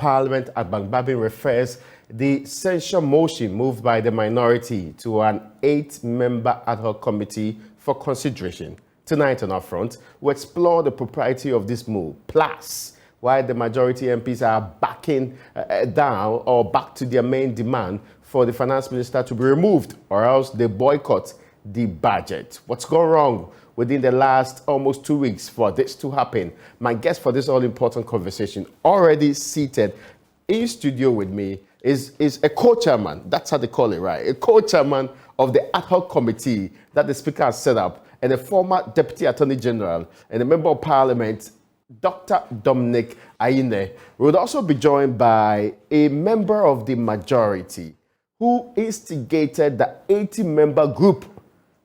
Parliament at Bangbabin refers the censure motion moved by the minority to an 8-member ad hoc committee for consideration. Tonight on our front, we'll explore the propriety of this move, plus why the majority MPs are backing down or back to their main demand for the finance minister to be removed, or else they boycott the budget. What's gone wrong within the last almost 2 weeks for this to happen? My guest for this all-important conversation, already seated in studio with me, is a co-chairman, that's how they call it, right? A co-chairman of the ad hoc committee that the Speaker has set up, and a former Deputy Attorney General and a Member of Parliament, Dr. Dominic Ayine. We would also be joined by a member of the majority who instigated the 80-member group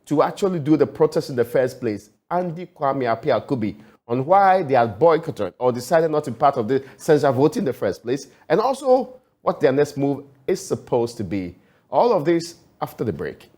to actually do the protest in the first place, Andy Kwame Appiah-Kubi, on why they are boycotted or decided not to be part of the censure vote in the first place, and also what their next move is supposed to be. All of this after the break.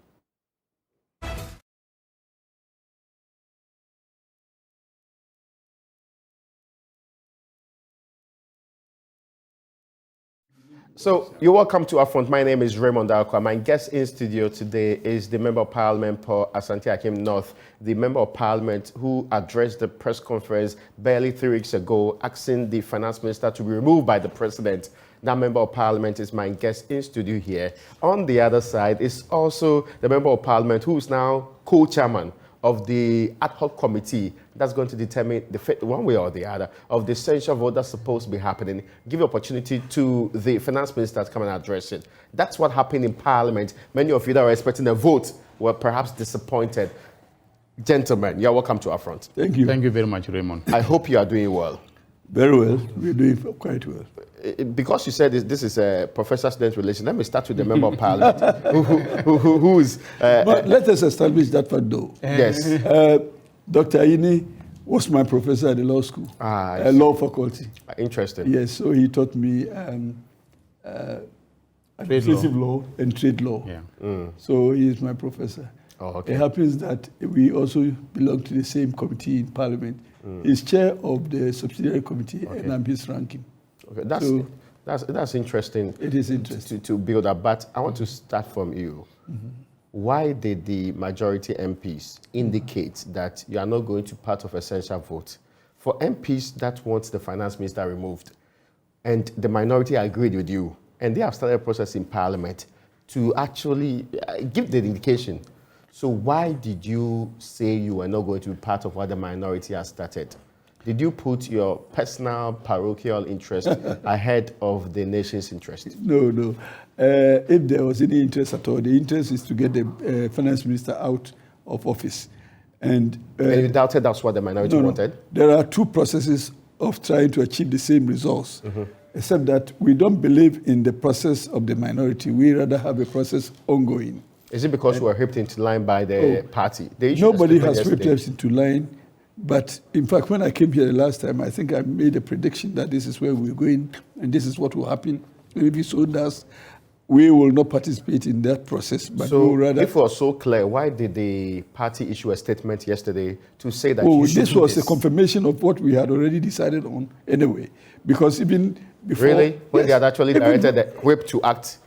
So, you're welcome to our front. My name is Raymond Acquah. My guest in studio today is the Member of Parliament for Asante Akim North, the Member of Parliament who addressed the press conference barely 3 weeks ago, asking the Finance Minister to be removed by the President. That Member of Parliament is my guest in studio here. On the other side is also the Member of Parliament who is now co-chairman of the ad hoc committee that's going to determine the fate, one way or the other, of the censure vote that's supposed to be happening. Give opportunity to the finance minister to come and address it. That's what happened in Parliament. Many of you that were expecting a vote were perhaps disappointed. Gentlemen, you're welcome to our front. Thank you. Thank you very much, Raymond. I hope you are doing well. Very well. We're doing quite well. Because you said this is a professor-student relation, let me start with the Member of Parliament, who is... but let us establish that fact, though. Yes. Dr. Ayine was my professor at the law school, law faculty. Interesting. Yes, so he taught me administrative law and trade law. Yeah. So he is my professor. Oh, okay. It happens that we also belong to the same committee in Parliament. He's chair of the subsidiary committee, and I'm his ranking. Okay, that's interesting. It is interesting to build up, but I want to start from you. Why did the majority MPs indicate that you are not going to part of a censure vote? For MPs that want the finance minister removed, and the minority agreed with you, and they have started a process in Parliament to actually give the indication. So why did you say you were not going to be part of what the minority has started? Did you put your personal parochial interest ahead of the nation's interest? No. If there was any interest at all, the interest is to get the finance minister out of office. And you doubted that's what the minority wanted? There are two processes of trying to achieve the same results, except that we don't believe in the process of the minority. We rather have a process ongoing. Is it because you were whipped into line by the party? Nobody has whipped us into line. But in fact, when I came here the last time, I think I made a prediction that this is where we're going and this is what will happen. And if it so does, we will not participate in that process. But so, rather, if it was so clear, why did the party issue a statement yesterday to say that this was a confirmation of what we had already decided on anyway? Because even before... Really? When they had actually directed the whip to act?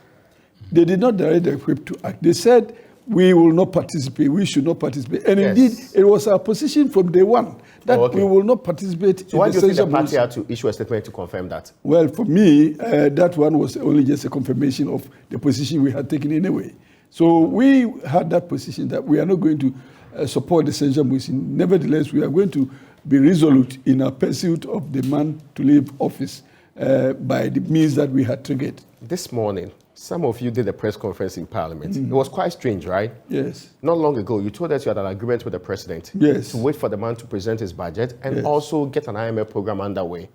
They did not direct the whip to act. They said, we will not participate, we should not participate. And indeed, it was our position from day one that we will not participate. So why do you think the party had to issue a statement to confirm that? Well, for me, that one was only just a confirmation of the position we had taken anyway. So we had that position that we are not going to support the censure motion. Nevertheless, we are going to be resolute in our pursuit of the man to leave office by the means that we had triggered. This morning, some of you did a press conference in Parliament. It was quite strange, right? Yes. Not long ago, you told us you had an agreement with the President to wait for the man to present his budget and also get an IMF program underway.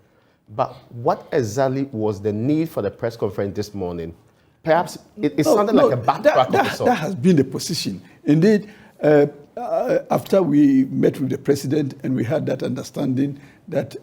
But what exactly was the need for the press conference this morning? Perhaps it sounded like a backtrack of the sort. That has been the position. Indeed, after we met with the President and we had that understanding that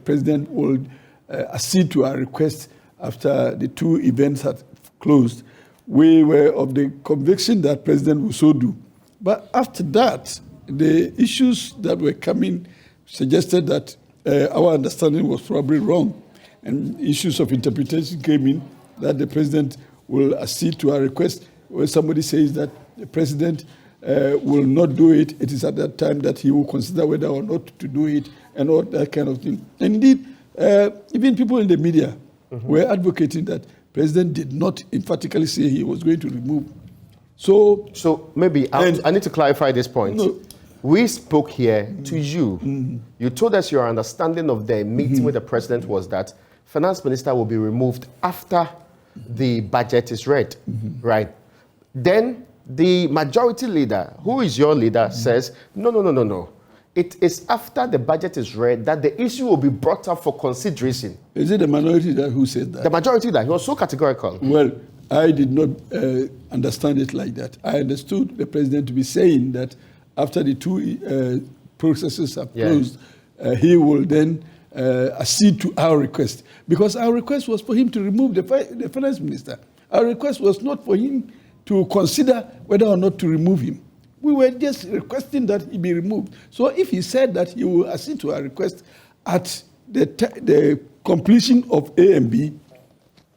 President would accede to our request after the two events had closed, we were of the conviction that President would so do. But after that, the issues that were coming suggested that our understanding was probably wrong. and issues of interpretation came in, that the president will accede to our request. When somebody says that the president will not do it, it is at that time that he will consider whether or not to do it, and all that kind of thing. And indeed, even people in the media were advocating that president did not emphatically say he was going to remove. So maybe I need to clarify this point. No. We spoke here to you. You told us your understanding of the meeting with the president was that finance minister will be removed after the budget is read, right? Then the majority leader, who is your leader, says, no. It is after the budget is read that the issue will be brought up for consideration. Is it the minority leader who said that? The majority leader, he was so categorical. Well, I did not understand it like that. I understood the president to be saying that after the two processes are closed, he will then accede to our request. Because our request was for him to remove the finance minister. Our request was not for him to consider whether or not to remove him. We were just requesting that he be removed. So if he said that he will accede to our request at the completion of A and B,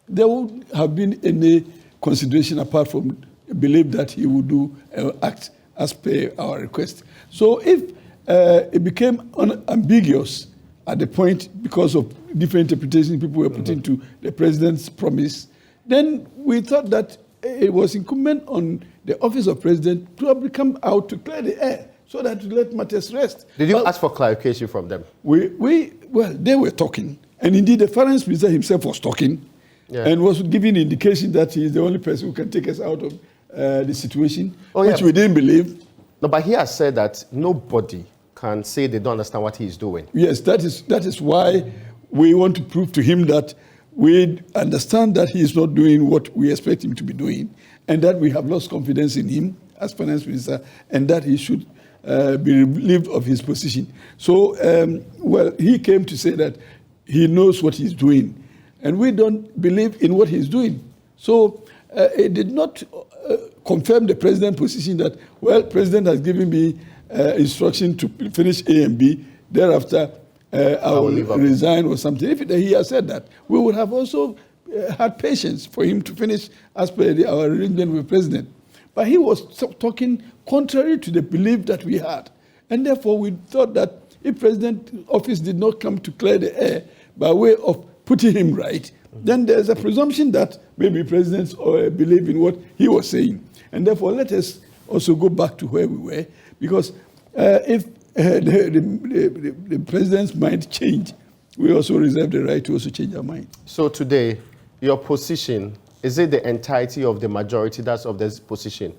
there would have been any consideration apart from belief that he would do act as per our request. So if it became ambiguous at the point because of different interpretations people were putting to the president's promise, then we thought that it was incumbent on the office of president to have come out to clear the air so that to let matters rest. Did you ask for clarification from them? Well, they were talking, and indeed the finance minister himself was talking, and was giving indication that he is the only person who can take us out of the situation, which we didn't believe. No, but he has said that nobody can say they don't understand what he is doing. Yes, that is why we want to prove to him that we understand that he is not doing what we expect him to be doing, and that we have lost confidence in him as finance minister, and that he should be relieved of his position. So, he came to say that he knows what he's doing, and we don't believe in what he's doing. So, it did not confirm the president's position that, president has given me instruction to finish A and B, thereafter I will resign or something. If he had said that, we would have also had patience for him to finish as per our arrangement with the president. But he was talking contrary to the belief that we had. And therefore, we thought that if president's office did not come to clear the air by way of putting him right, then there's a presumption that maybe presidents believe in what he was saying. And therefore, let us also go back to where we were, because if the president's mind changed, we also reserve the right to also change our mind. So today, your position, is it the entirety of the majority that's of this position?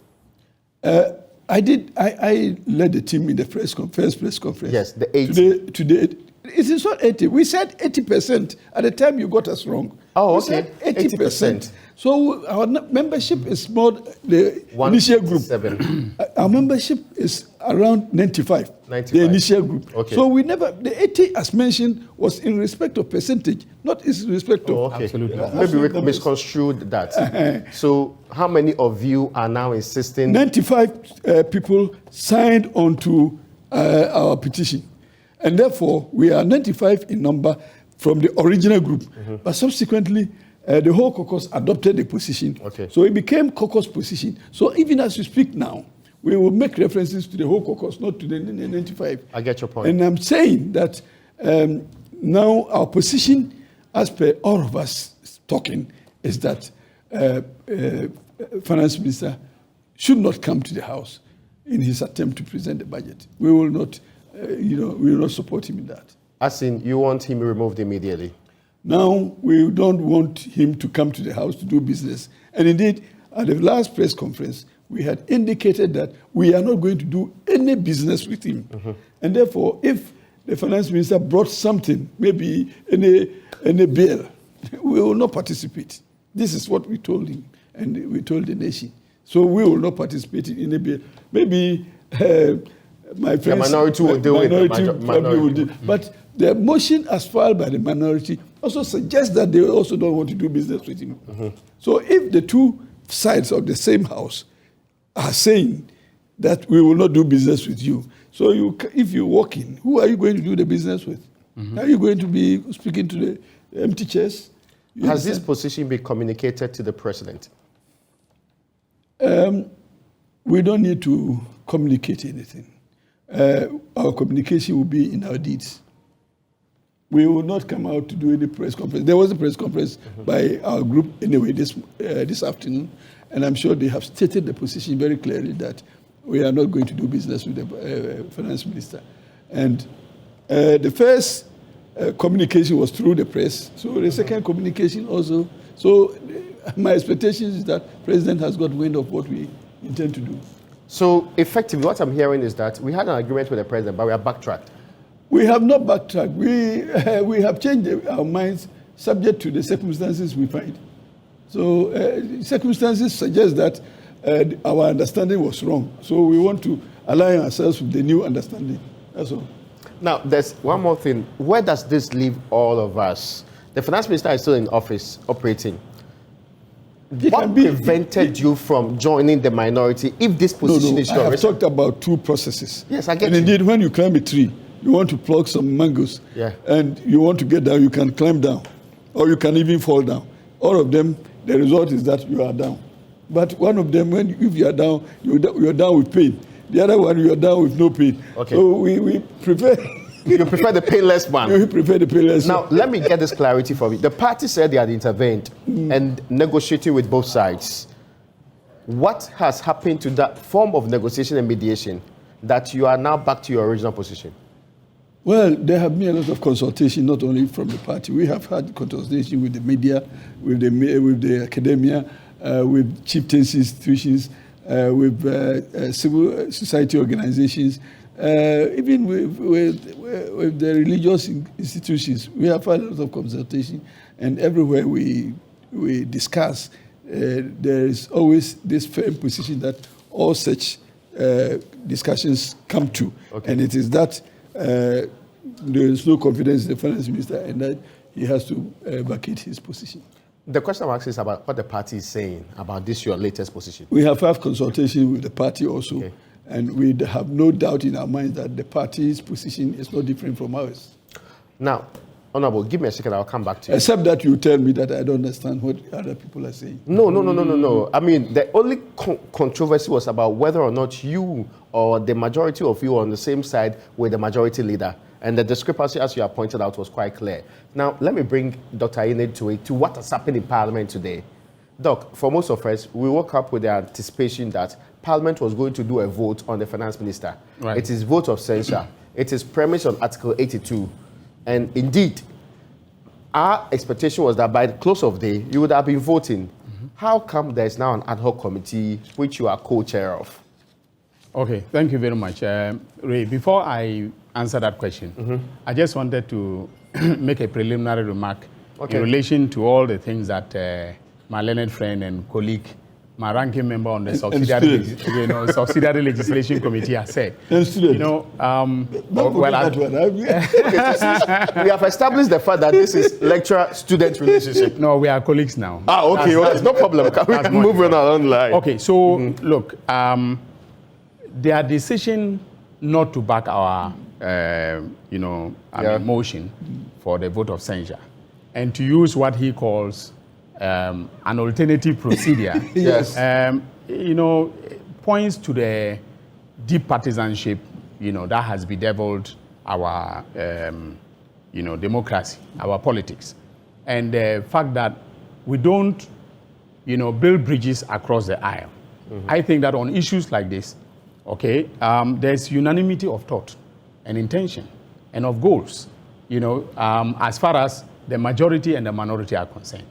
I led the team in the first press conference. Yes, the 80. Today, it is not 80. We said 80%. At the time, you got us wrong. Oh, we okay. said 80%. So our membership is more the initial group. Our membership is around 95. The initial group. Okay. So the 80 as mentioned was in respect of percentage, not in respect of. Okay. Absolutely. Maybe we misconstrued that. So how many of you are now insisting? 95 people signed onto our petition. And therefore, we are 95 in number from the original group. But subsequently, the whole caucus adopted the position. Okay. So it became caucus position. So even as we speak now, we will make references to the whole caucus, not to the 95. I get your point. And I'm saying that now our position, as per all of us talking, is that finance minister should not come to the House in his attempt to present the budget. We will not, we will not support him in that. As in, you want him removed immediately? Now, we don't want him to come to the House to do business. And indeed, at the last press conference, we had indicated that we are not going to do any business with him. And therefore, if the finance minister brought something, maybe any bill, we will not participate. This is what we told him, and we told the nation. So we will not participate in any bill. Maybe my friends... The minority will do it. Probably will do. But the motion as filed by the minority also suggests that they also don't want to do business with him. So if the two sides of the same house are saying that we will not do business with you, so if you walk in, who are you going to do the business with? Are you going to be speaking to empty chairs. Has this position been communicated to the president? We don't need to communicate anything. Our communication will be in our deeds. We will not come out to do any press conference. There was a press conference by our group anyway this afternoon, and I'm sure they have stated the position very clearly that we are not going to do business with the finance minister. And the first communication was through the press, so the second communication also. So my expectation is that the president has got wind of what we intend to do. So effectively, what I'm hearing is that we had an agreement with the president, but we are backtracked. We have not backtracked. We have changed our minds subject to the circumstances we find. So circumstances suggest that our understanding was wrong. So we want to align ourselves with the new understanding. That's all. Now, there's one more thing. Where does this leave all of us? The finance minister is still in office, operating. What prevented you from joining the minority if this position is your? I have talked about two processes. Yes, I get and you. Indeed, when you climb a tree, you want to pluck some mangoes, and you want to get down, you can climb down, or you can even fall down. All of them, the result is that you are down. But one of them, if you are down, you're down with pain. The other one, you are down with no pain. Okay. So we prefer... You prefer the painless one? We prefer the painless one. Now, let me get this clarity from you. The party said they had intervened and negotiated with both sides. What has happened to that form of negotiation and mediation that you are now back to your original position? Well, there have been a lot of consultation, not only from the party. We have had consultation with the media, with the academia, with chieftaincy institutions, with civil society organizations, even with the religious institutions. We have had a lot of consultation, and everywhere we discuss, there is always this firm position that all such discussions come to. Okay. And it is that there is no confidence in the finance minister, and that he has to vacate his position. The question I'm asking is about what the party is saying about this, your latest position. We have had consultation with the party also, okay. And we have no doubt in our minds that the party's position is not different from ours. Now, Honorable, give me a second, I'll come back to you. Except that you tell me that I don't understand what other people are saying. No. I mean, the only controversy was about whether or not you or the majority of you are on the same side with the majority leader. And the discrepancy, as you have pointed out, was quite clear. Now, let me bring Dr. Enid to what has happened in Parliament today. Doc, for most of us, we woke up with the anticipation that Parliament was going to do a vote on the finance minister. Right. It is vote of censure. It is premised on Article 82. And indeed, our expectation was that by the close of day, you would have been voting. How come there's now an ad hoc committee which you are co-chair of? Okay, thank you very much. Ray, before I answer that question, I just wanted to make a preliminary remark in relation to all the things that my learned friend and colleague, my ranking member on the subsidiary legislation committee has said. We have established the fact that this is lecturer-student relationship. No, we are colleagues now. Okay, well, no problem. We can move on our own line. Okay, so look, their decision not to back our, motion for the vote of censure, and to use what he calls an alternative procedure, yes, points to the deep partisanship, that has bedeviled our, democracy, our politics, and the fact that we don't, build bridges across the aisle. I think that on issues like this, there's unanimity of thought and intention and of goals, as far as the majority and the minority are concerned.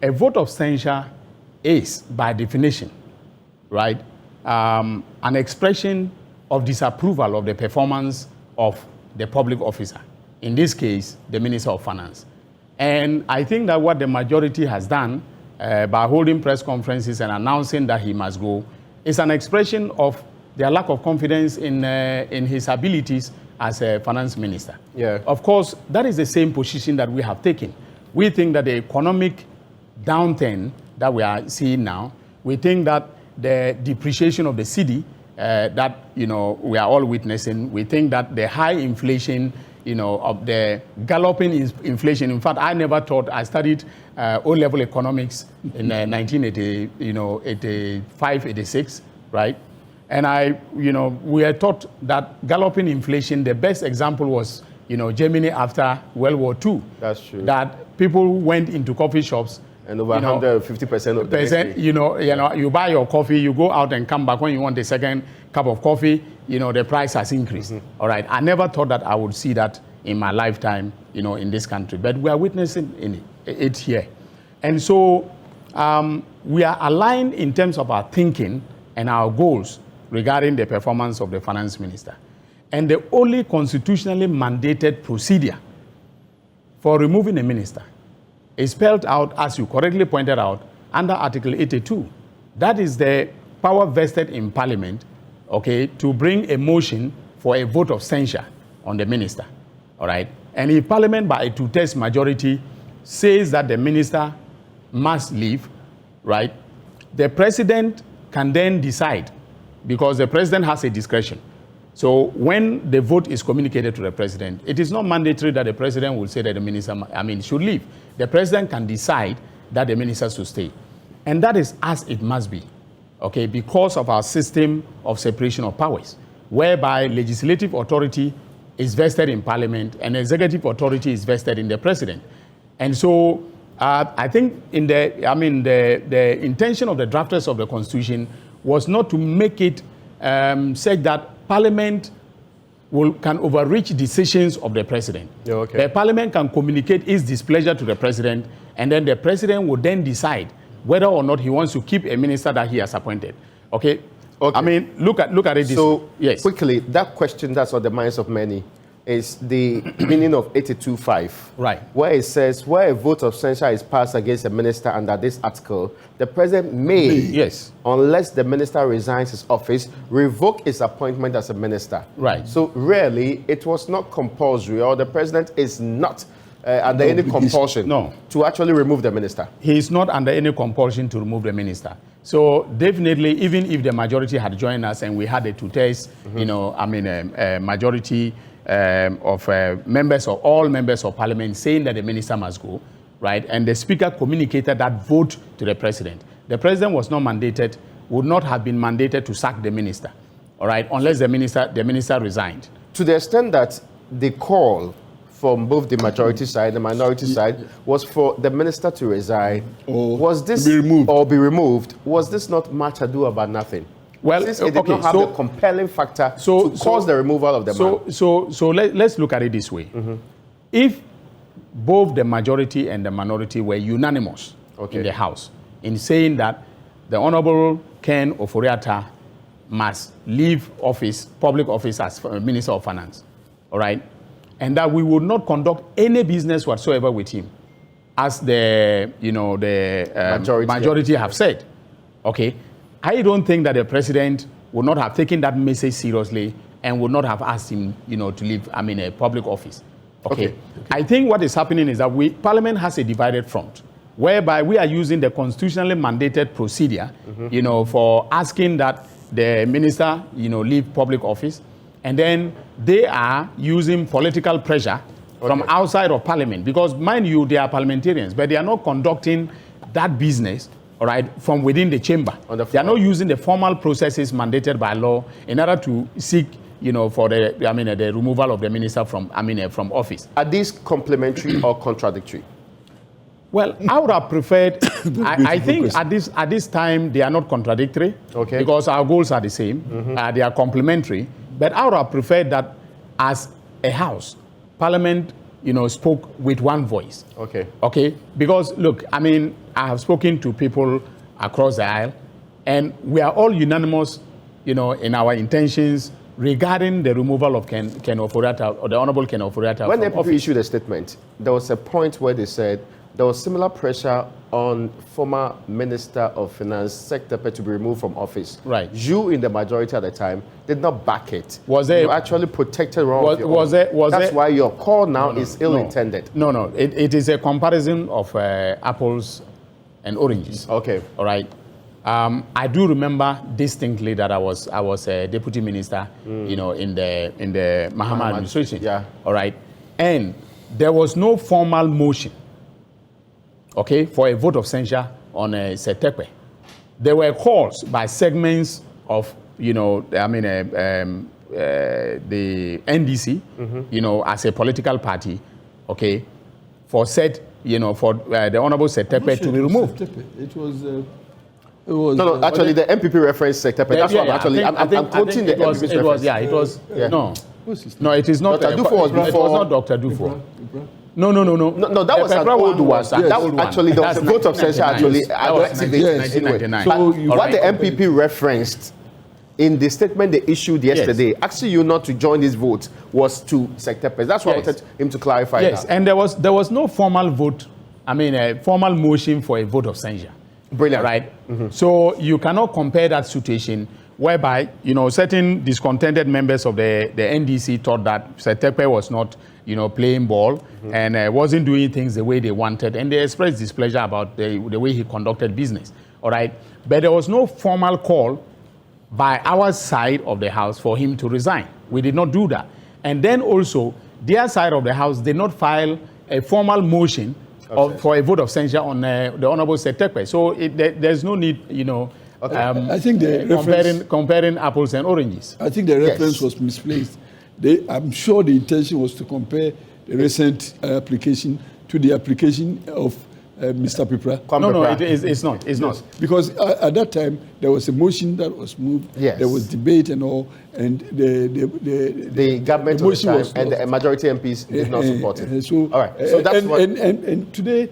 A vote of censure is, by definition, right, an expression of disapproval of the performance of the public officer, in this case, the Minister of Finance. And I think that what the majority has done by holding press conferences and announcing that he must go is an expression of their lack of confidence in his abilities as a finance minister. Yeah. Of course, that is the same position that we have taken. We think that the economic downturn that we are seeing now, we think that the depreciation of the cedi that we are all witnessing, we think that the high inflation of the galloping inflation. In fact, I never thought, I studied O-level economics in 1985, 86, right? And we were taught that galloping inflation, the best example was, Germany after World War II. That's true. That people went into coffee shops. And over 150% of the you buy your coffee, you go out and come back when you want the second cup of coffee, the price has increased. Mm-hmm. All right. I never thought that I would see that in my lifetime, in this country. But we are witnessing it here. And so we are aligned in terms of our thinking and our goals regarding the performance of the finance minister. And the only constitutionally mandated procedure for removing a minister is spelled out, as you correctly pointed out, under Article 82. That is the power vested in Parliament, to bring a motion for a vote of censure on the minister, all right? And if Parliament, by a two-thirds majority, says that the minister must leave, right, the president can then decide, because the president has a discretion. So when the vote is communicated to the president, it is not mandatory that the president will say that the minister, should leave. The president can decide that the minister should stay. And that is as it must be, because of our system of separation of powers, whereby legislative authority is vested in Parliament and executive authority is vested in the president. And so I think the intention of the drafters of the Constitution was not to make it such that Parliament can overreach decisions of the president. The Parliament can communicate its displeasure to the president, and then the president will then decide whether or not he wants to keep a minister that he has appointed. Look at it this way. Yes. Quickly, that question that's on the minds of many is the meaning of 82.5. Right. Where it says, where a vote of censure is passed against a minister under this article, the president may, yes, unless the minister resigns his office, revoke his appointment as a minister. Right. So really, it was not compulsory, or the president is not under any compulsion to actually remove the minister. He is not under any compulsion to remove the minister. So definitely, even if the majority had joined us and we had a two-thirds, majority of members, or all members of Parliament saying that the minister must go, right? And the speaker communicated that vote to the president. The president was not mandated, would not have been mandated to sack the minister, all right, unless the minister resigned. To the extent that the call from both the majority side and the minority side was for the minister to resign, was this be removed? Was this not much ado about nothing? Well, since it did not have the compelling factor to cause the removal of the man. So let's look at it this way. Mm-hmm. If both the majority and the minority were unanimous in the House in saying that the Honorable Ken Ofori-Atta must leave office, public office, as Minister of Finance, all right, and that we would not conduct any business whatsoever with him, as the majority have said, I don't think that the president would not have taken that message seriously and would not have asked him, to leave, a public office. I think what is happening is that Parliament has a divided front, whereby we are using the constitutionally mandated procedure, for asking that the minister, leave public office, and then they are using political pressure from outside of Parliament, because mind you, they are parliamentarians, but they are not conducting that business, all right, from within the chamber. They are not using the formal processes mandated by law in order to seek, for the removal of the minister from office. Are these complementary or contradictory? Well, I would have preferred. I think at this time they are not contradictory, because our goals are the same. Mm-hmm. They are complementary. But I would have preferred that, as a House, Parliament, spoke with one voice. Because look, I have spoken to people across the aisle, and we are all unanimous, in our intentions regarding the removal of Ken Ofori-Atta, or the Honorable Ken Ofori-Atta. When they issued a statement, there was a point where they said there was similar pressure on former Minister of Finance, Secretary, to be removed from office. Right. You, in the majority at the time, did not back it. You actually protected That's why your call now is ill-intended. No. It is a comparison of apples and oranges. All right. I do remember distinctly that I was a deputy minister, in the Mahama administration. Yeah. All right. and there was no formal motion, okay, for a vote of censure on Setekpe. There were calls by segments of, the NDC, as a political party, okay, for the Honorable Setekpe to be removed. It was. No, actually, the MPP referenced Setekpe. That's what I'm quoting the MPP's reference. It was. No, it is not. Dr. Dufo was before. It was not Dr. Dufo. No, that was an old one. That was actually the vote of censure actually activated. 1999. So what the MPP referenced in the statement they issued yesterday, asking you not to join this vote, was to Setekpe. That's why I wanted him to clarify that. Yes, and there was no formal vote, a formal motion for a vote of censure. Brilliant. Right? So you cannot compare that situation whereby, certain discontented members of the NDC thought that Setekpe was not, playing ball and wasn't doing things the way they wanted, and they expressed displeasure about the way he conducted business. All right? But there was no formal call by our side of the house for him to resign. We did not do that. And then also, their side of the house did not file a formal motion for a vote of censure on the Honorable Setekpe. So there's no need, I think the comparing apples and oranges. I think the reference was misplaced. I'm sure the intention was to compare the recent application to the application of Mr. Pipra. No, it's not. It's not. Because at that time, there was a motion that was moved. Yes. There was debate and all, and the government of the time and the majority MPs did not support it. So, all right. So that's and today,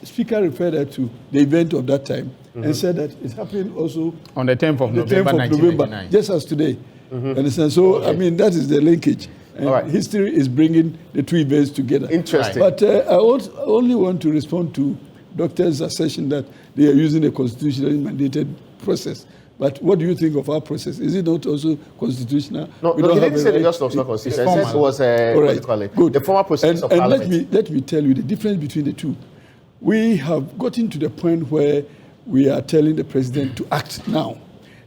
Speaker referred to the event of that time and said that it happened also on the 10th of November, 1999. Just as today. Understand? So, that is the linkage. And history is bringing the two events together. Interesting. But I only want to respond to Doctor's assertion that they are using a constitutionally mandated process. But what do you think of our process? Is it not also constitutional? No, he didn't say the justice was not constitutional. He said it was what do you call it? Good. The former process of Parliament. And let me tell you the difference between the two. We have gotten to the point where we are telling the president to act now.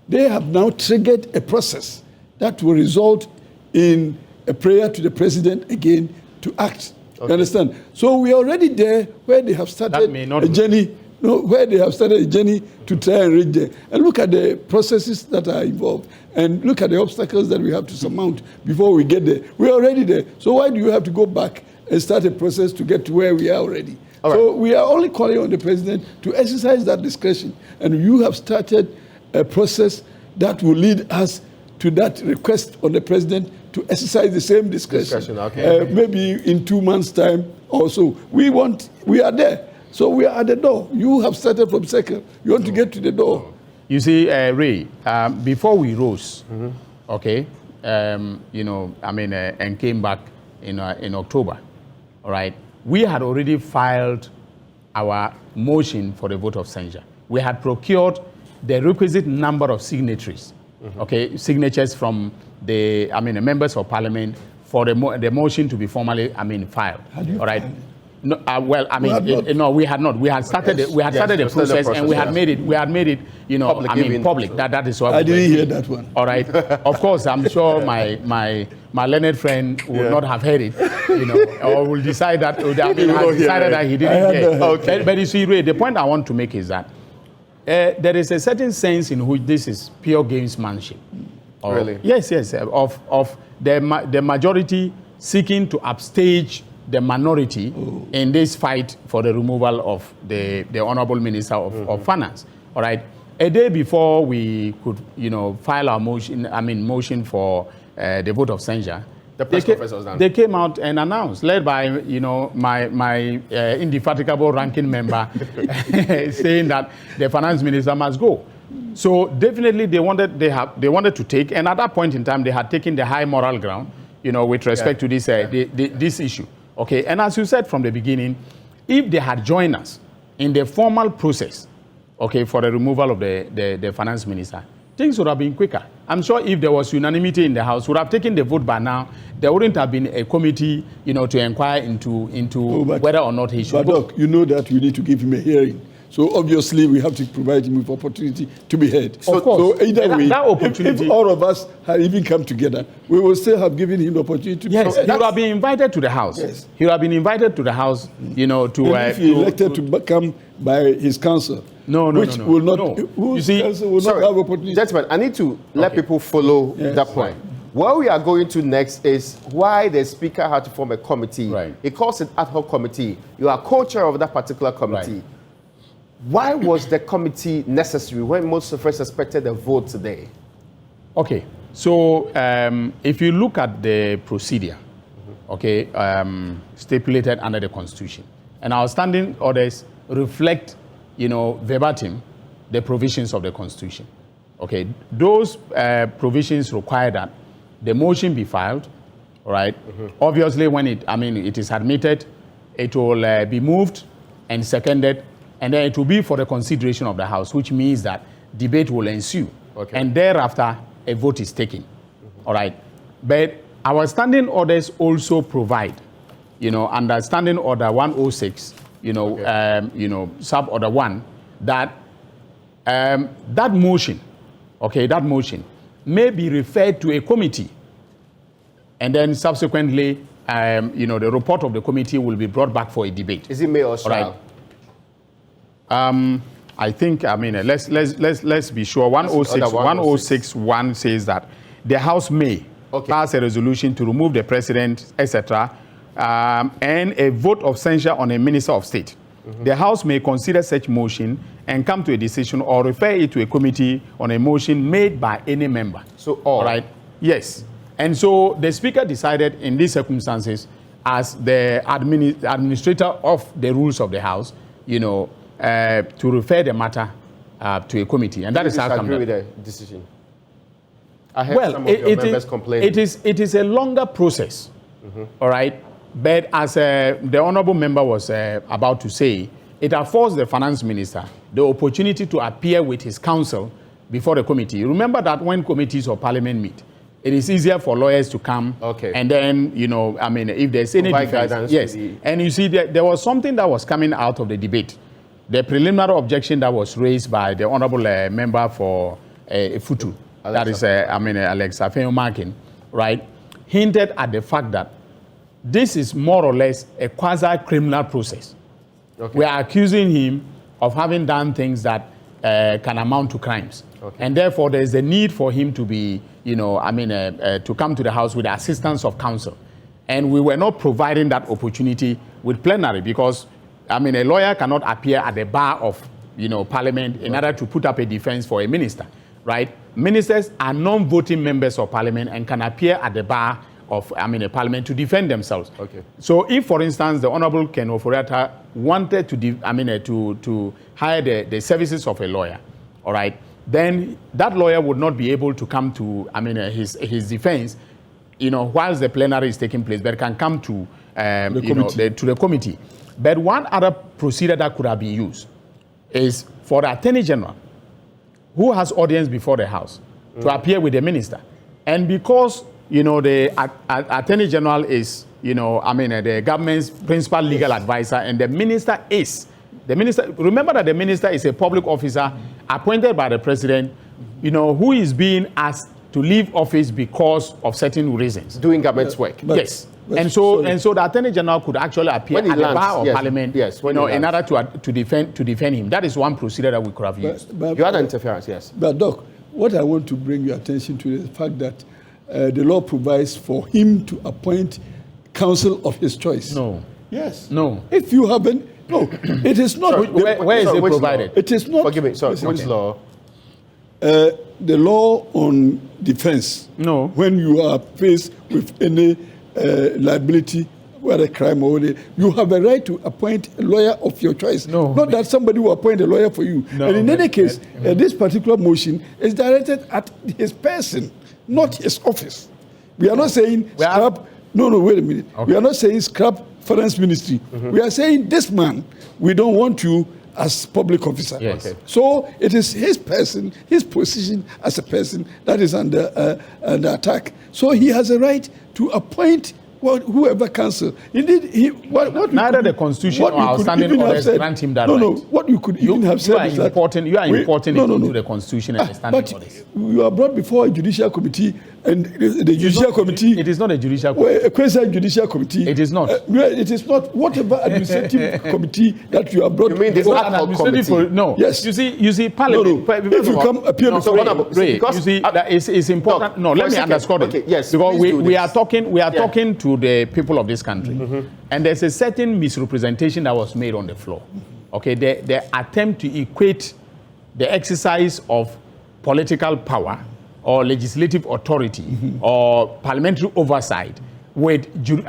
They have now triggered a process that will result in a prayer to the president again to act. Okay. You understand? So we are already there where they have started a journey. Where they have started a journey to try and reach there. And look at the processes that are involved. And look at the obstacles that we have to surmount before we get there. We are already there. So why do you have to go back and start a process to get to where we are already? So we are only calling on the president to exercise that discretion. And you have started a process that will lead us to that request on the president to exercise the same discretion. Maybe in 2 months' time or so. We are there. So we are at the door. You have started from second. You want to get to the door. You see, Ray, before we rose, and came back in October, all right, we had already filed our motion for the vote of censure. We had procured the requisite number of signatories, signatures from the members of parliament for the motion to be formally filed. All right. No, we had not. We had started. We had started the process, and we had made it. We had made it. Public. That is what I didn't hear that one. All right. Of course, I'm sure my learned friend would not have heard it. Or will decide that. Decided that he didn't hear. Okay. But you see, Ray, the point I want to make is that there is a certain sense in which this is pure gamesmanship. Really? Yes. Of the majority seeking to upstage the minority in this fight for the removal of the Honorable Minister of Finance. All right. A day before we could, file our motion for the vote of censure, the press conference was done. They came out and announced, led by my indefatigable ranking member, saying that the finance minister must go. So definitely they wanted to take, and at that point in time they had taken the high moral ground, with respect to this issue. Okay, and as you said from the beginning, if they had joined us in the formal process, for the removal of the finance minister, things would have been quicker. I'm sure if there was unanimity in the House, would have taken the vote by now. There wouldn't have been a committee, to inquire into whether or not he should vote. But Doc, you know that we need to give him a hearing So obviously, we have to provide him with opportunity to be heard. Of course. So either way, that opportunity, if all of us had even come together, we will still have given him the opportunity to be yes, heard. he would have been invited to the House. Yes. He would have been invited to the House, you know, to... And if he elected to come by his council, which will not, whose council will not have opportunity. Gentlemen, I need to let people follow that point. Where we are going to next is why the Speaker had to form a committee. Right. He calls it ad hoc committee. You are co-chair of that particular committee. Right. Why was the committee necessary when most of us expected a vote today? Okay, so if you look at the procedure, stipulated under the Constitution, and our standing orders reflect, you know, verbatim the provisions of the Constitution. Okay, those provisions require that the motion be filed, all right? Obviously, when it is admitted, it will be moved and seconded, and then it will be for the consideration of the House, which means that debate will ensue. Okay. And thereafter, a vote is taken, all right? But our standing orders also provide, you know, under Standing Order 106, sub order 1, that that motion may be referred to a committee, and then subsequently, the report of the committee will be brought back for a debate. Is it may or shall? Right. I think, let's be sure. 106.1 says that the House may pass a resolution to remove the president, etc., and a vote of censure on a minister of state. The House may consider such motion and come to a decision or refer it to a committee on a motion made by any member. So all right? Yes. And so the Speaker decided in these circumstances, as the administrator of the rules of the House, to refer the matter to a committee. And that is how come. I agree with the decision. I heard some of your members complaining. It is a longer process, all right? But as the honorable member was about to say, it affords the finance minister the opportunity to appear with his counsel before the committee. Remember that when committees of parliament meet, it is easier for lawyers to come. Okay. And then, if there's any defense. Yes. And you see, there was something that was coming out of the debate. The preliminary objection that was raised by the honorable member for Futu, that is, Alex Afeomakin, right, hinted at the fact that this is more or less a quasi-criminal process. Okay. We are accusing him of having done things that can amount to crimes. Okay. And therefore, there is a need for him to be, to come to the House with the assistance of counsel. And we were not providing that opportunity with plenary because, a lawyer cannot appear at the bar of, Parliament in order to put up a defense for a minister, right? Ministers are non-voting members of Parliament and can appear at the bar of, a Parliament to defend themselves. Okay. So if, for instance, the Honorable Ken Oforiatta wanted to hire the services of a lawyer, all right, then that lawyer would not be able to come to, his defense, whilst the plenary is taking place, but can come to, the committee. But one other procedure that could have been used is for the Attorney General, who has audience before the House, to appear with the minister. And because, the Attorney General is, the government's principal legal advisor, and the minister, remember that the minister is a public officer appointed by the president, who is being asked to leave office because of certain reasons. Doing government's work. Yes. And so the Attorney General could actually appear at the bar of Parliament, in order to defend him. That is one procedure that we could have used. You had an interference, yes. But Doc, what I want to bring your attention to is the fact that the law provides for him to appoint counsel of his choice. No. Yes. No. If you haven't, no, it is not. Where is it provided? It is not. Forgive me. Sorry. Which law? The law on defense. No. When you are faced with any liability, whether crime or whatever, you have a right to appoint a lawyer of your choice. No. Not that somebody will appoint a lawyer for you. No, and in any case, this particular motion is directed at his person, not his office. We are not saying scrap. No, wait a minute. Okay. We are not saying scrap finance ministry. We are saying this man, we don't want you as public officer. Yes. Okay. So it is his person, his position as a person that is under attack. So he has a right to appoint Well, whoever cancel. Indeed, neither the Constitution or our standing orders grant him that right. No, what you could even have said is that... You are importing it into the Constitution and the standing orders. You are brought before a judicial committee, and the judicial committee... It is not a judicial committee. A quasi-judicial committee. It is not. It is not. Whatever administrative committee that you are brought... You mean this ad hoc committee? No. Yes. You see, Parliament... No. If you come appear before... You see, that is important. No, let me underscore it. Okay, yes, because we are talking to the people of this country. And there's a certain misrepresentation that was made on the floor. Okay, the attempt to equate the exercise of political power or legislative authority or parliamentary oversight with the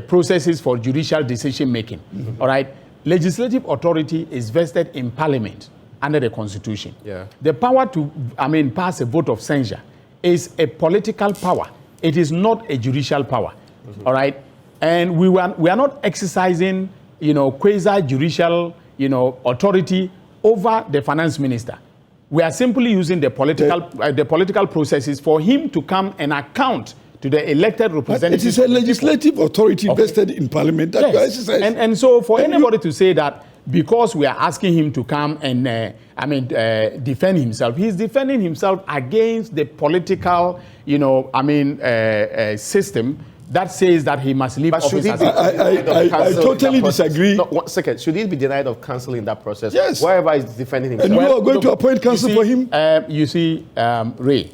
processes for judicial decision making. All right, legislative authority is vested in Parliament under the Constitution. Yeah. The power to pass a vote of censure is a political power. It is not a judicial power. All right, and we are not exercising quasi-judicial authority over the finance minister. We are simply using the political processes for him to come and account to the elected representatives. It is a legislative authority vested in Parliament that you are exercising. And so for anybody to say that because we are asking him to come and defend himself, he's defending himself against the political system that says that he must leave office. I totally disagree. No, 1 second. Should he be denied of counsel in that process? Yes. Wherever he's defending himself. And you are going to appoint counsel for him? You see, Ray,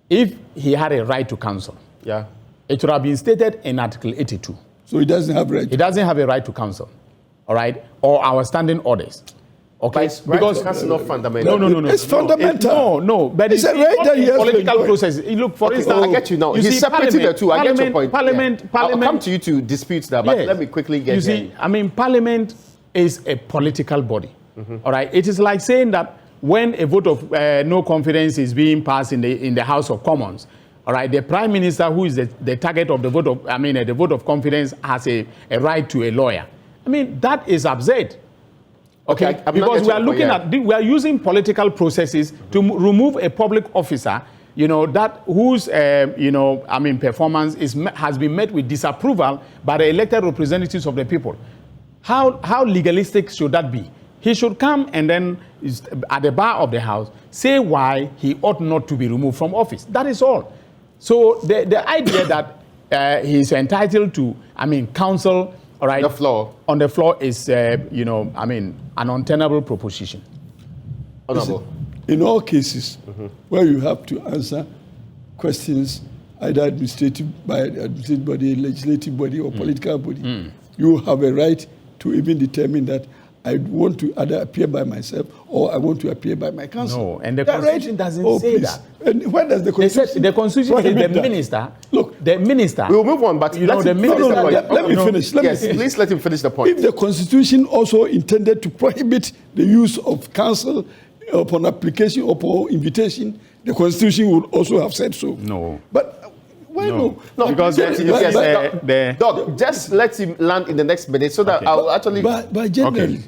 if he had a right to counsel, it would have been stated in Article 82. So he doesn't have right. He doesn't have a right to counsel, all right, or our standing orders. Okay, because counsel is not fundamental. No. It's fundamental. No, but it's a right that he has political process. Look, for instance, I get you now. He's separating the two. I get your point. Parliament. I'll come to you to dispute that, but let me quickly get. You see, Parliament is a political body. All right, it is like saying that when a vote of no confidence is being passed in the House of Commons, all right, the Prime Minister, who is the target of the vote of the vote of confidence, has a right to a lawyer. That is absurd. Okay, because we are looking we are using political processes to remove a public officer, that whose performance has been met with disapproval by the elected representatives of the people. How legalistic should that be? He should come and then, at the bar of the House, say why he ought not to be removed from office. That is all. So the idea that he's entitled to, counsel. All right. On the floor is, an untenable proposition. Honorable. In all cases where you have to answer questions, either administrative body, legislative body, or political body, you have a right to even determine that I want to either appear by myself or I want to appear by my counsel. No, and the Constitution doesn't say that. And when does the Constitution? The Constitution says the minister. Look, the minister. We'll move on, but let me finish. Please let him finish the point. If the Constitution also intended to prohibit the use of counsel upon application or upon invitation, the Constitution would also have said so. No. But why no? No, because Doc, just let him land in the next minute so that I'll actually... But generally,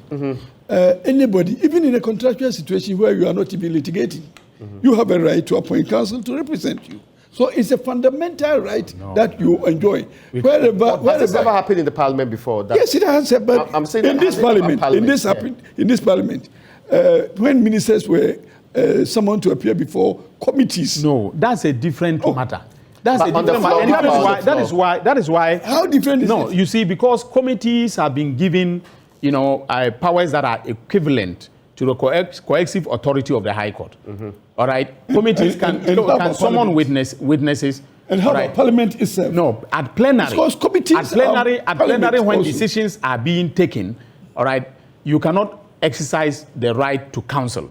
anybody, even in a contractual situation where you are not even litigating, you have a right to appoint counsel to represent you. So it's a fundamental right that you enjoy. Has this ever happened in the Parliament before? Yes, it has happened. I'm saying in this Parliament. In this Parliament, when ministers were summoned to appear before committees. No, that's a different matter. That's a different matter. That is why. How different is it? No, you see, because committees have been given, powers that are equivalent to the coercive authority of the High Court. All right, committees can summon witnesses. And how about Parliament itself? No, at plenary. Because committees at plenary when also decisions are being taken, all right, you cannot exercise the right to counsel.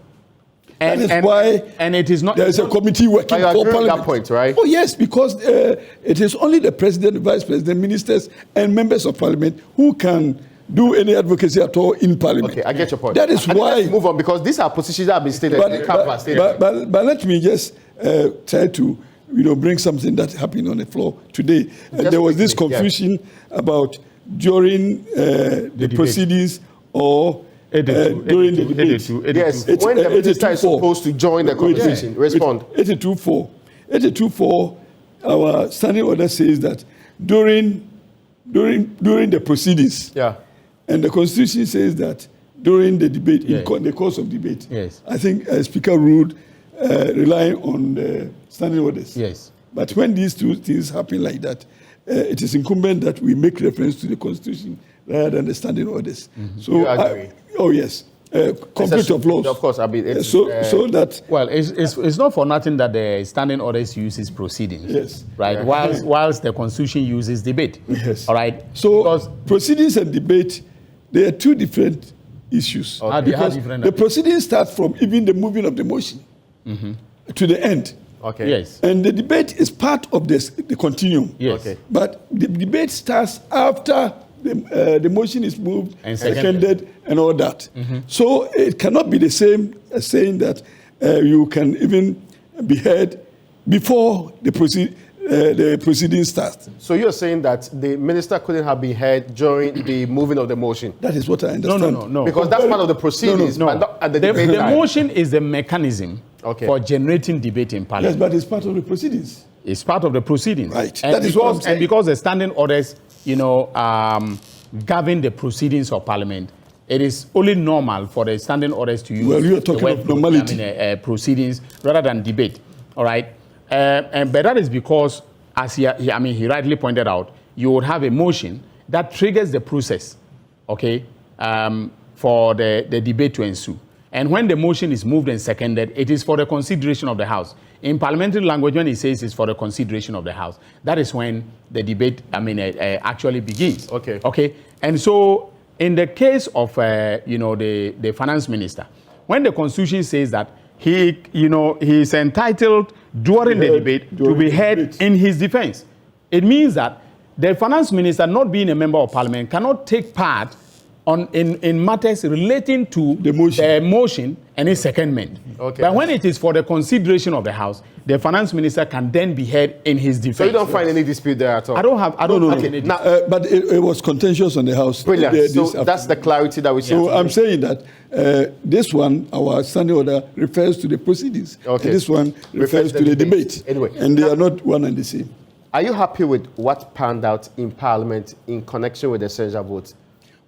And it is not. There is a committee working for Parliament. That point, right? Oh yes, because it is only the President, Vice President, ministers, and members of Parliament who can do any advocacy at all in Parliament. Okay, I get your point. That is why. Let's move on because these are positions that have been stated. But let me just try to bring something that happened on the floor today. There was this confusion about during the proceedings or. During the debate. Yes, when the minister is supposed to join the conversation. Respond. 82.4 our standing order says that during the proceedings, and the Constitution says that during the debate, in the course of debate. Yes. I think Speaker ruled relying on the standing orders. Yes. But when these two things happen like that, it is incumbent that we make reference to the Constitution rather than the standing orders. So, you agree? Yes. Conflict of laws. Of course, I mean, so that. Well, it's not for nothing that the standing orders uses proceedings. Yes. Right. Yeah. Whilst the Constitution uses debate. Yes. All right. So because proceedings and debate, they are two different issues. Okay. Because the proceedings start from even the moving of the motion to the end. Okay. Yes. And the debate is part of the continuum. Yes. Okay. But the debate starts after the motion is moved and seconded and all that. So it cannot be the same as saying that you can even be heard before the proceeding starts. So you're saying that the minister couldn't have been heard during the moving of the motion? That is what I understand. No. Because that's part of the proceedings, but not at the debate The time. motion is the mechanism for generating debate in Parliament. Yes, but it's part of the proceedings. It's part of the proceedings. Right. And that is what I'm saying. And because the standing orders, govern the proceedings of Parliament, it is only normal for the standing orders to use you are talking of normality. Proceedings rather than debate. All right. But that is because, as he rightly pointed out, you would have a motion that triggers the process, okay, for the debate to ensue. And when the motion is moved and seconded, it is for the consideration of the House. In parliamentary language, when it says it's for the consideration of the House, that is when the debate, actually begins. Okay. Okay. And so, in the case of, the finance minister, when the Constitution says that he is entitled during the debate to be heard in his defense, it means that the finance minister, not being a member of Parliament, cannot take part in matters relating to the motion and its secondment. Okay. But when it is for the consideration of the House, the finance minister can then be heard in his defense. So you don't find any dispute there at all? I don't have any dispute. Now, but it was contentious on the House. Brilliant. So that's the clarity that we see. So I'm saying that this one, our standing order, refers to the proceedings. Okay. And this one refers to the debate. Anyway. And they are not one and the same. Are you happy with what panned out in Parliament in connection with the censure vote?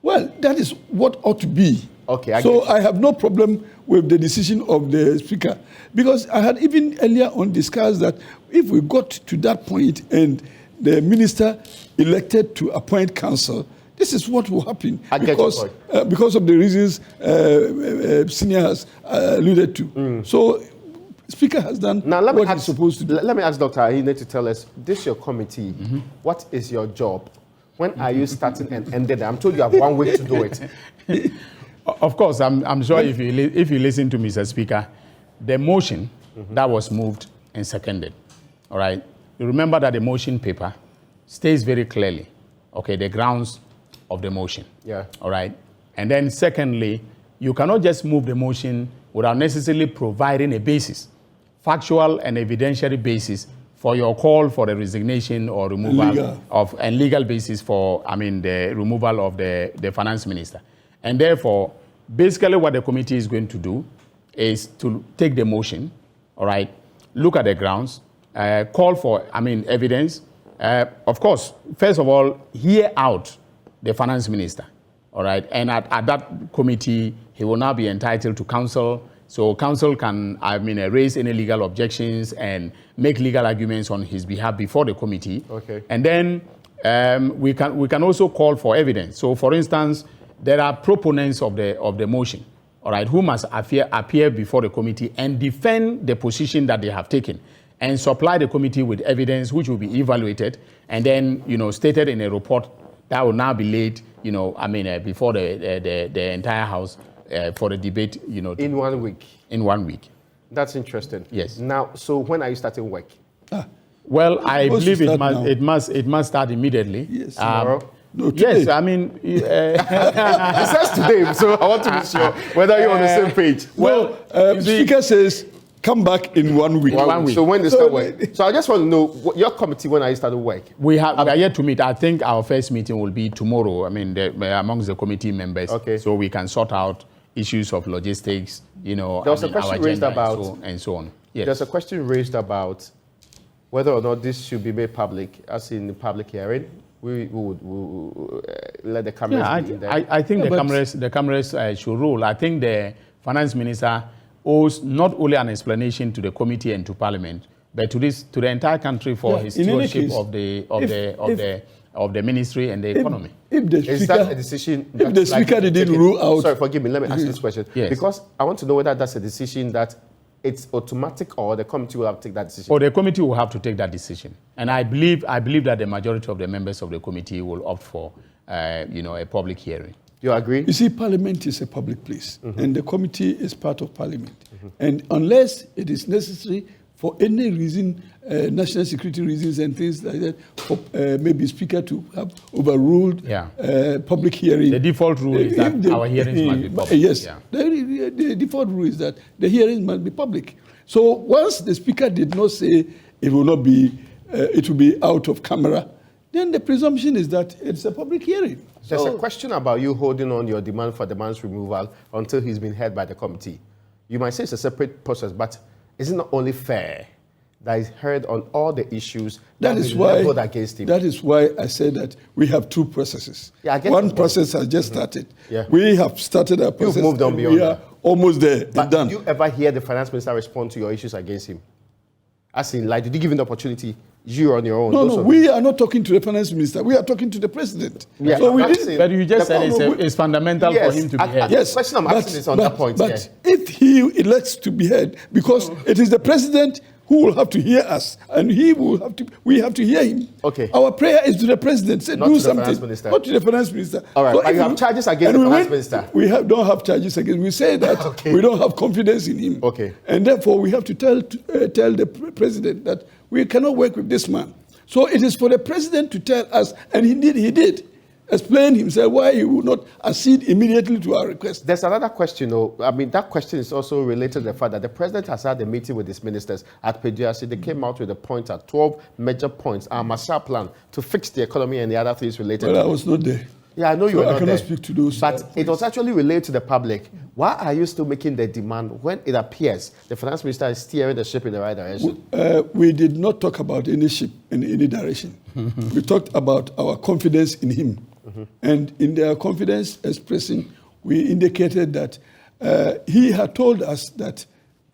Well, that is what ought to be. Okay. I have no problem with the decision of the Speaker, because I had even earlier on discussed that if we got to that point and the minister elected to appoint counsel, this is what will happen. Because of the reasons Senior has alluded to. So Speaker has done what he's supposed to do. Let me ask Dr. Ahine to tell us, this is your committee. What is your job? When are you starting and ending? I'm told you have 1 week to do it. Of course, I'm sure if you listen to Mr. Speaker, the motion that was moved and seconded, all right, you remember that the motion paper states very clearly, okay, the grounds of the motion. Yeah. All right. And then secondly, you cannot just move the motion without necessarily providing a basis, factual and evidentiary basis for your call for the resignation or removal and legal basis for, the removal of the finance minister. And therefore, basically what the committee is going to do is to take the motion, all right, look at the grounds, call for, evidence. Of course, first of all, hear out the finance minister, all right? And at that committee, he will now be entitled to counsel. So counsel can, raise any legal objections and make legal arguments on his behalf before the committee. Okay. And then we can also call for evidence. So, for instance, there are proponents of the motion, all right, who must appear before the committee and defend the position that they have taken, and supply the committee with evidence which will be evaluated and then, stated in a report that will now be laid, before the entire House. For the debate, in 1 week. In 1 week. That's interesting. Yes. Now, so when are you starting work? Well, I believe it must start immediately. Yes. Tomorrow? No, today. Yes, It says today, so I want to be sure whether you're on the same page. Well, Speaker says come back in 1 week. 1 week. So when they start work? So I just want to know, your committee, when are you starting work? We are yet to meet. I think our first meeting will be tomorrow, amongst the committee members. Okay. So we can sort out issues of logistics, there was a question raised about, and so on. Yes. There's a question raised about whether or not this should be made public, as in the public hearing, we would let the cameras be in there. I think the cameras should rule. I think the finance minister owes not only an explanation to the committee and to Parliament, but to the entire country for his stewardship of the ministry and the economy. Is that a decision? If the speaker didn't rule out, sorry, forgive me. Let me ask this question because I want to know whether that's a decision that it's automatic or the committee will have to take that decision. Or the committee will have to take that decision, and I believe that the majority of the members of the committee will opt for a public hearing. You agree? You see, Parliament is a public place, and the committee is part of Parliament. And unless it is necessary for any reason, national security reasons and things like that, for maybe Speaker to have overruled public hearing. The default rule is that our hearings must be public. Yes, the default rule is that the hearings must be public. So once the Speaker did not say it will not be, it will be out of camera, then the presumption is that it's a public hearing. There's a question about you holding on your demand for the man's removal until he's been heard by the committee. You might say it's a separate process, but is it not only fair that he's heard on all the issues that is leveled against him? That is why I said that we have two processes. One process has just started. We have started our process. You've moved on beyond that. We are almost there. But done. did you ever hear the finance minister respond to your issues against him? As in, like, did you give him the opportunity? You on your own? No, we are not talking to the finance minister. We are talking to the president. Yeah, so but you just said it's fundamental for him to be heard. Yes, the question I'm asking is on that point. But if he elects to be heard, because it is the president who will have to hear us, and we have to hear him. Okay. Our prayer is to the president. Say, not do to something. The finance minister. Not to the finance minister. All right, so but you have charges against the finance minister. We don't have charges against. We say that we don't have confidence in him. Okay. And therefore, we have to tell the president that we cannot work with this man. So it is for the president to tell us, and he did explain himself why he would not accede immediately to our request. There's another question, though. I mean, that question is also related to the fact that the president has had a meeting with his ministers at PGRC. They came out with a point at 12 major points, our Marshall Plan to fix the economy and the other things related to it. I was not there. Yeah, I know you were not there. I cannot speak to those. But it was actually related to the public. Why are you still making the demand when it appears the finance minister is steering the ship in the right direction? We did not talk about any ship in any direction. We talked about our confidence in him. And in their confidence expressing, we indicated that he had told us that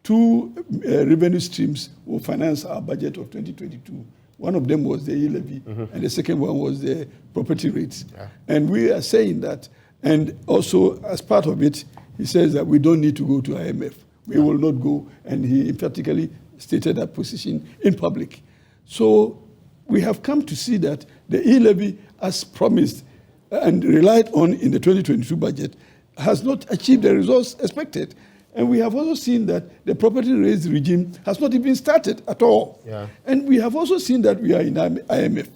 2 revenue streams will finance our budget of 2022. One of them was the e-levy, and the second one was the property rates. And we are saying that, and also as part of it, he says that we don't need to go to IMF. We will not go, and he emphatically stated that position in public. So we have come to see that the e-levy, as promised and relied on in the 2022 budget, has not achieved the results expected. And we have also seen that the property rates regime has not even started at all. And we have also seen that we are in IMF.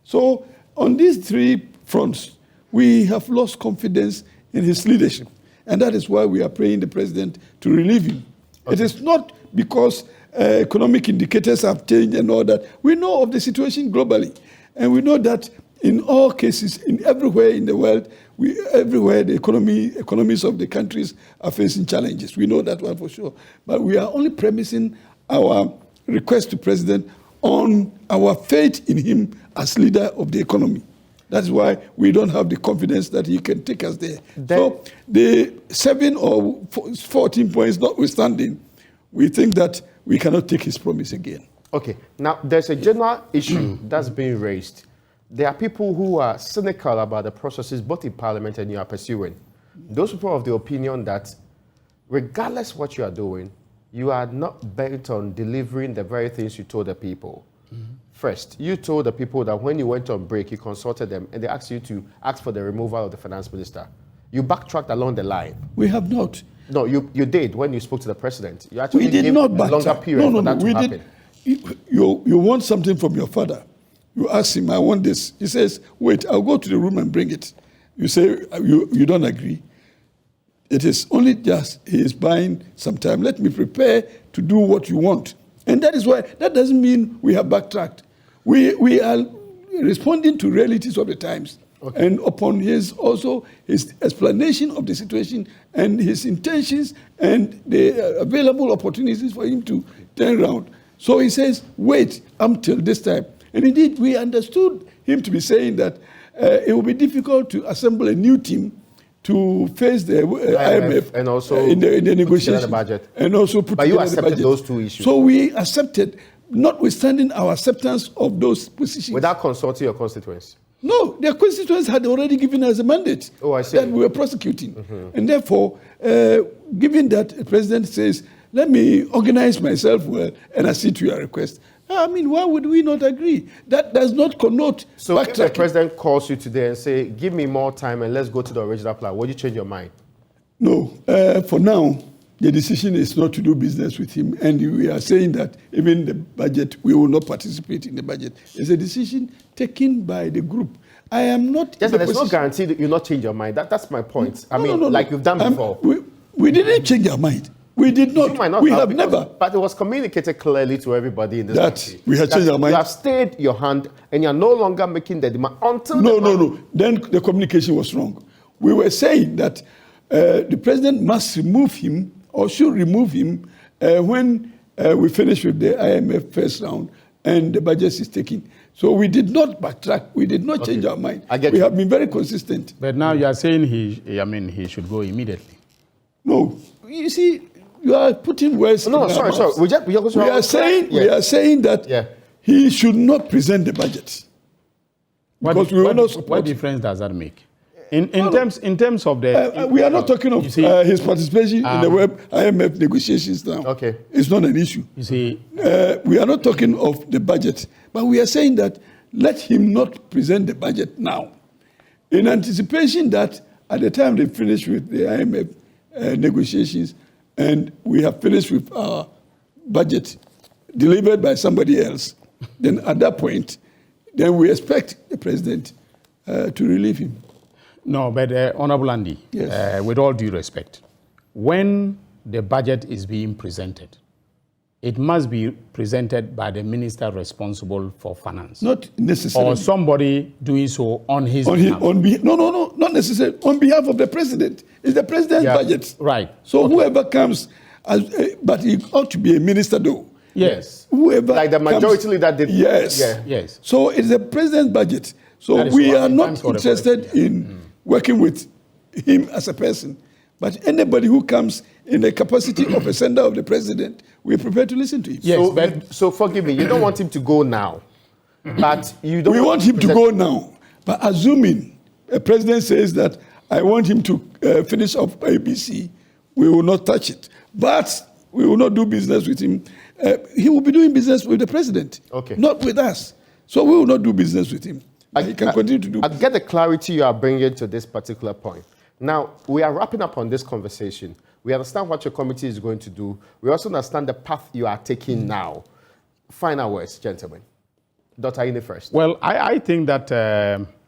So on these 3 fronts, we have lost confidence in his leadership. And that is why we are praying the president to relieve him. It is not because economic indicators have changed and all that. We know of the situation globally. And we know that in all cases, everywhere in the world, everywhere the economies of the countries are facing challenges. We know that one for sure. But we are only premising our request to President on our faith in him as leader of the economy. That's why we don't have the confidence that he can take us there. So the 7 or 14 points notwithstanding, we think that we cannot take his promise again. Okay. Now, there's a general issue that's being raised. There are people who are cynical about the processes both in Parliament and you are pursuing. Those people are of the opinion that regardless what you are doing, you are not bent on delivering the very things you told the people. First, you told the people that when you went on break, you consulted them and they asked you to ask for the removal of the finance minister. You backtracked along the line. We have not. No, you did when you spoke to the president. You actually we did gave not a longer period for that to happen. You want something from your father. You ask him, I want this. He says, wait, I'll go to the room and bring it. You say, you don't agree. It is only just he is buying some time. Let me prepare to do what you want. And that is why, that doesn't mean we have backtracked. We are responding to realities of the times. Okay. And upon his explanation of the situation and his intentions and the available opportunities for him to turn around. So he says, wait until this time. And indeed, we understood him to be saying that it will be difficult to assemble a new team to face the IMF and also in the negotiations. The budget. And also put but you together the accepted budget. those two issues. So we accepted, notwithstanding our acceptance of those positions. Without consulting your constituents? No, their constituents had already given us a mandate that we were prosecuting. And therefore, given that the president says, let me organize myself well and accede to your request, I mean, why would we not agree? That does not connote So if the president calls you today and say, give me more time and let's go to the original plan, would you change your mind? No. For now, the decision is not to do business with him. And we are saying that even the budget, we will not participate in the budget. It's a decision taken by the group. I am not... Yes, there's no guarantee that you'll not change your mind. That's my point. No, like you've done before. We didn't change our mind. We did not. We have never. But it was communicated clearly to everybody in this country. We had changed our mind. You have stayed your hand and you're no longer making the demand until No. Then the communication was wrong. We were saying that the president must remove him or should remove him when we finish with the IMF first round and the budget is taken. So we did not backtrack. We did not change our mind. We have been very consistent. But now you are saying he should go immediately. No. You see, you are putting words in our mouths. We are saying that he should not present the budget. What difference does that make? In terms of the... we are not talking of his participation in the IMF negotiations now. Okay. It's not an issue. You see... we are not talking of the budget, but we are saying that let him not present the budget now. In anticipation that at the time they finish with the IMF negotiations and we have finished with our budget delivered by somebody else, then at that point, then we expect the president to relieve him. No, but Honorable Andy, with all due respect, when the budget is being presented, it must be presented by the minister responsible for finance. Not necessarily. Or somebody doing so on his behalf. No, not necessarily. On behalf of the president. It's the president's budget. Right. So whoever comes, but he ought to be a minister though. Yes. Whoever like the majority leader did. Yes. Yes. So it's the president's budget. So we are not interested in working with him as a person. But anybody who comes in the capacity of a sender of the president, we're prepared to listen to him. Yes, so forgive me, you don't want him to go now. But you don't. We want him to go now. But assuming a president says that I want him to finish off ABC, we will not touch it. But we will not do business with him. He will be doing business with the president, not with us. So we will not do business with him. He can continue to do business. I get the clarity you are bringing to this particular point. Now, we are wrapping up on this conversation. We understand what your committee is going to do. We also understand the path you are taking now. Final words, gentlemen. Dr. Ine first. Well, I think that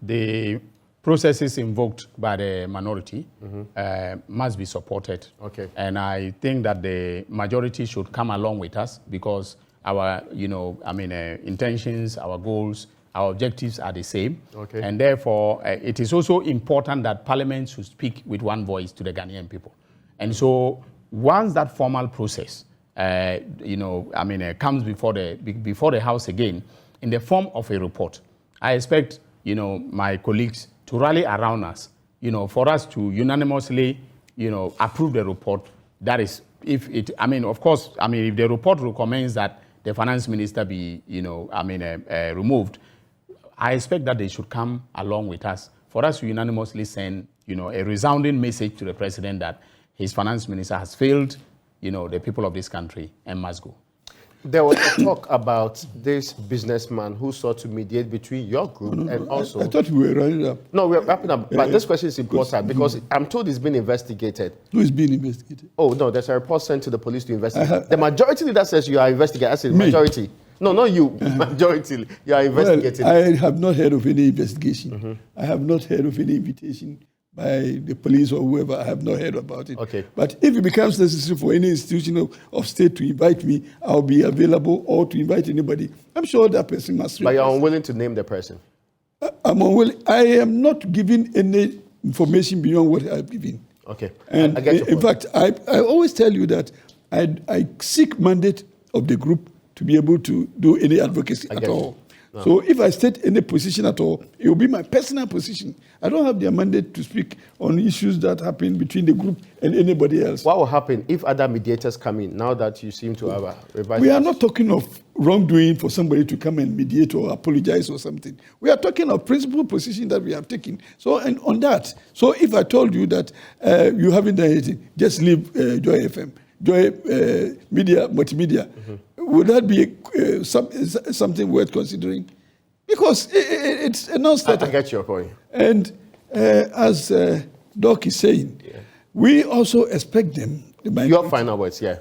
the processes invoked by the minority must be supported. And I think that the majority should come along with us because our, intentions, our goals, our objectives are the same. And therefore, it is also important that Parliament should speak with one voice to the Ghanaian people. And so once that formal process, comes before the House again, in the form of a report, I expect, my colleagues to rally around us, for us to unanimously, approve the report. That is, if the report recommends that the finance minister be, removed, I expect that they should come along with us for us to unanimously send, a resounding message to the president that his finance minister has failed, the people of this country and must go. There was a talk about this businessman who sought to mediate between your group and also... I thought we were running up. No, we're wrapping up. But this question is important because I'm told it's been investigated. Who is being investigated? Oh, no, there's a report sent to the police to investigate. The majority leader says you are investigating. I said majority. No, not you. Majority. You are investigating. Well, I have not heard of any investigation. I have not heard of any invitation by the police or whoever. I have not heard about it. But if it becomes necessary for any institution of state to invite me, I'll be available, or to invite anybody. I'm sure that person must... But you're unwilling to name the person? I'm unwilling. I am not giving any information beyond what I've given. And in fact, I always tell you that I seek mandate of the group to be able to do any advocacy at all. No. So if I state any position at all, it will be my personal position. I don't have the mandate to speak on issues that happen between the group and anybody else. What will happen if other mediators come in now that you seem to have a revised? We are not talking of wrongdoing for somebody to come and mediate or apologize or something. We are talking of principal position that we have taken. So, and on that, so if I told you that you haven't done anything, just leave Joy FM, Joy Media, Multimedia, would that be something worth considering? Because it's a non-starter. I get your point. And as Doc is saying, we also expect them, the minority. Your final words, yeah.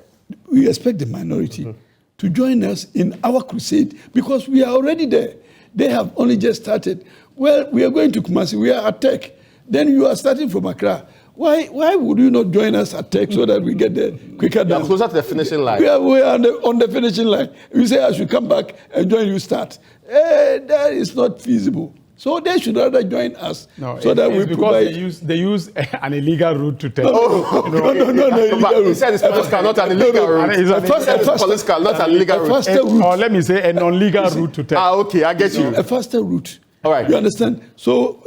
We expect the minority to join us in our crusade because we are already there. They have only just started. Well, we are going to Kumasi. We are at Tech. Then you are starting from Accra. Why would you not join us at Tech so that we get there quicker? You are closer to the finishing line. We are on the finishing line. You say I should come back and join you start. That is not feasible. So they should rather join us so that we provide. They use an illegal route to Tech. No. He said it's police car, not an illegal route. It's police car, not an illegal route. Or let me say a non-legal route to Tech. Okay, I get you. A faster route. All right. You understand? So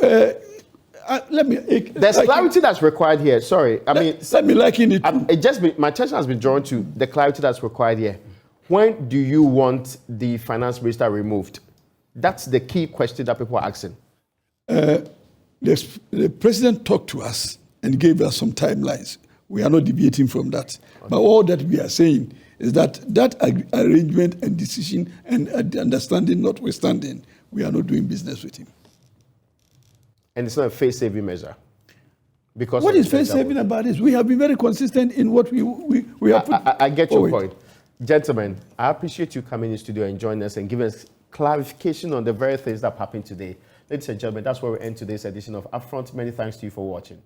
let me. There's clarity that's required here. Sorry, let me liken it. My attention has been drawn to the clarity that's required here. When do you want the finance minister removed? That's the key question that people are asking. The president talked to us and gave us some timelines. We are not deviating from that. Okay. But all that we are saying is that arrangement and decision and understanding notwithstanding, we are not doing business with him. And it's not a face-saving measure. Because what is face-saving about this? We have been very consistent in what we have put I get your forward. point. Gentlemen, I appreciate you coming in the studio and joining us and giving us clarification on the very things that happened today. Ladies and gentlemen, that's where we end today's edition of UPfront. Many thanks to you for watching.